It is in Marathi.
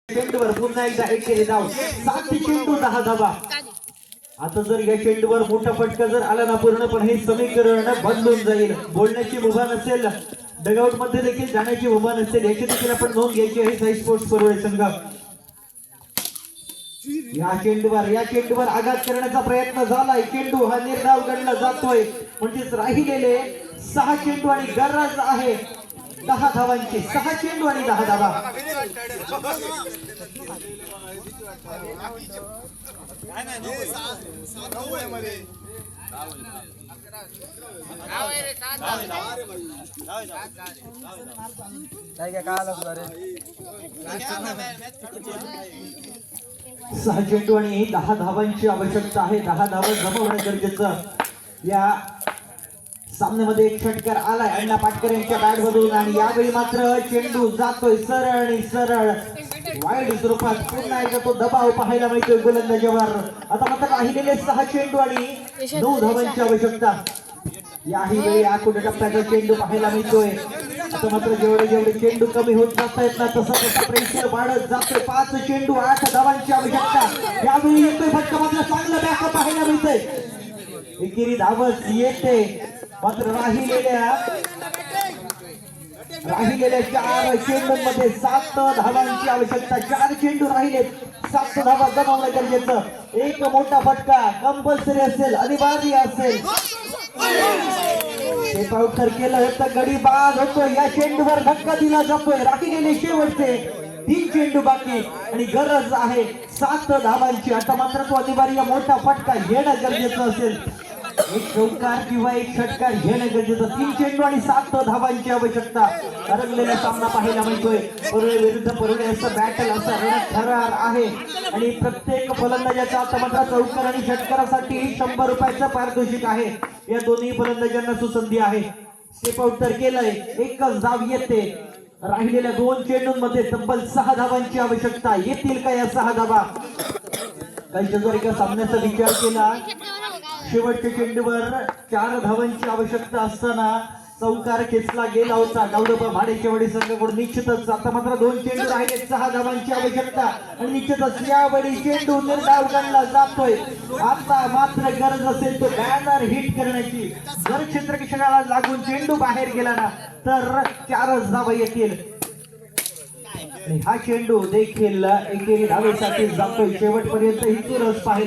चेंडूवर पुन्हा एकदा एकेरी धाव, 7 चेंडू 10 धावा। आता जर या चेंडूवर मोठा फटका जर आला ना पूर्णपणे हे समीकरण बदलून जाईल। बोलण्याची मुभा नसेल, डगआउट मध्ये देखील जाण्याची मुभा नसेल, याची देखील आपण नोंद घ्यायची आहे साई स्पोर्ट्स परवडे संघ। या चेंडूवर आघात करण्याचा प्रयत्न झालाय, चेंडू हा निर्धाव गणला जातोय, म्हणजेच राहिलेले 6 चेंडू आणि गरज आहे 10 धावांची। 6 चेंडू आणि 10 धावा। सहा चेंडू आणि 10 धावांची आवश्यकता आहे। 10 धावा जमवणे गरजेचं। या सामन्यामध्ये एक षटकार आलाय अण्णा पाटकर यांच्या बॅट मधून आणि यावेळी मात्र चेंडू जातोय सरळ आणि सरळ वाईड स्वरूपात। पुन्हा एकदा तो दबाव पाहायला मिळतोय गोलंदाजावर। आता मात्र राहिलेले 6 चेंडू आणि 9 धावांची आवश्यकता। याही वेळी आकुड टप्प्याचा चेंडू पाहायला मिळतोय। आता मात्र जेवढे चेंडू कमी होत जात आहेत ना तसा प्रेशर वाढत जातोय। 5 चेंडू 8 धावांची आवश्यकता। यावेळी येतोय फटका, मात्र चांगलं बॅकअप पाहायला मिळतंय। एकेरी धावच येते, मात्र राहिलेल्या 4 चेंडूंमध्ये 7 धावांची आवश्यकता। 4 चेंडू राहिलेत, 7 धावा जमवणं गरजेचं। एक मोठा फटका कंपल्सरी असेल, अनिवार्य असेल। स्टेप आउट तर केलं तर गडी बाद होतोय। या चेंडूवर धक्का दिला जातोय। राहिलेले शेवटचे 3 चेंडू बाकी आणि गरज आहे 7 धावांची। आता मात्र तो अनिवार्य मोठा फटका घेणं गरजेचं असेल। एक चौकार किंवा एक षटकार घेणं गरजेचं। 3 चेंडू आणि 7 धावांची आवश्यकता। रंगलेला सामना पाहायला मिळतोय। परळे विरुद्ध परळे असं बॅटल, असं रणथरार आहे आणि प्रत्येक फलंदाजाचा आता मात्र चौकार आणि षटकारासाठी 100 रुपयाचं पारितोषिक आहे। या दोन्ही फलंदाजांना सुसंधी आहे। स्टेप आउट तर केलंय, एकच धाव येते। राहिलेल्या 2 चेंडूंमध्ये तब्बल 6 धावांची आवश्यकता। येतील का या 6 धावा? काही जर एका सामन्याचा विचार केला, शेवटच्या चेंडूवर 4 धावांची आवश्यकता असताना चौकार खेचला गेला होता गावडोबा भाडेचेवाडी संघाकडून। निश्चितच आता मात्र 2 चेंडू राहिले, 6 धावांची आवश्यकता आणि निश्चितच यावेळी चेंडू निर्धाव गणला जातोय। आता मात्र गरज असेल तो बॅनर हिट करण्याची। जर क्षेत्ररक्षकाला लागून चेंडू बाहेर गेला ना तर 4च धावा येतील। हा चेंडू देखील एकेरी धावेसाठी जातोय। शेवटपर्यंत ही चुरस पाहिजे।